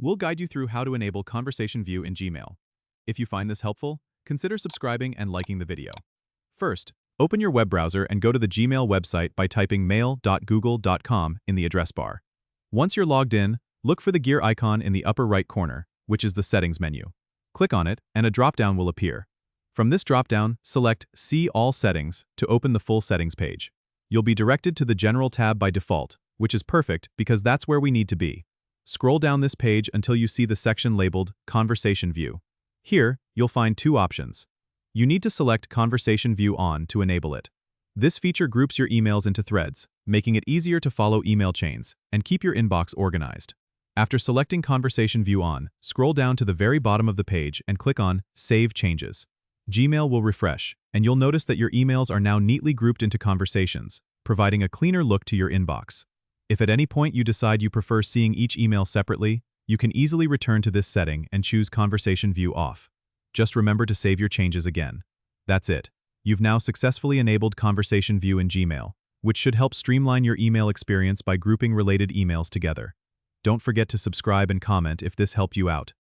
We'll guide you through how to enable Conversation View in Gmail. If you find this helpful, consider subscribing and liking the video. First, open your web browser and go to the Gmail website by typing mail.google.com in the address bar. Once you're logged in, look for the gear icon in the upper right corner, which is the Settings menu. Click on it, and a drop-down will appear. From this drop-down, select See All Settings to open the full settings page. You'll be directed to the General tab by default, which is perfect because that's where we need to be. Scroll down this page until you see the section labeled Conversation View. Here, you'll find two options. You need to select Conversation View On to enable it. This feature groups your emails into threads, making it easier to follow email chains and keep your inbox organized. After selecting Conversation View On, scroll down to the very bottom of the page and click on Save Changes. Gmail will refresh, and you'll notice that your emails are now neatly grouped into conversations, providing a cleaner look to your inbox. If at any point you decide you prefer seeing each email separately, you can easily return to this setting and choose Conversation View Off. Just remember to save your changes again. That's it. You've now successfully enabled Conversation View in Gmail, which should help streamline your email experience by grouping related emails together. Don't forget to subscribe and comment if this helped you out.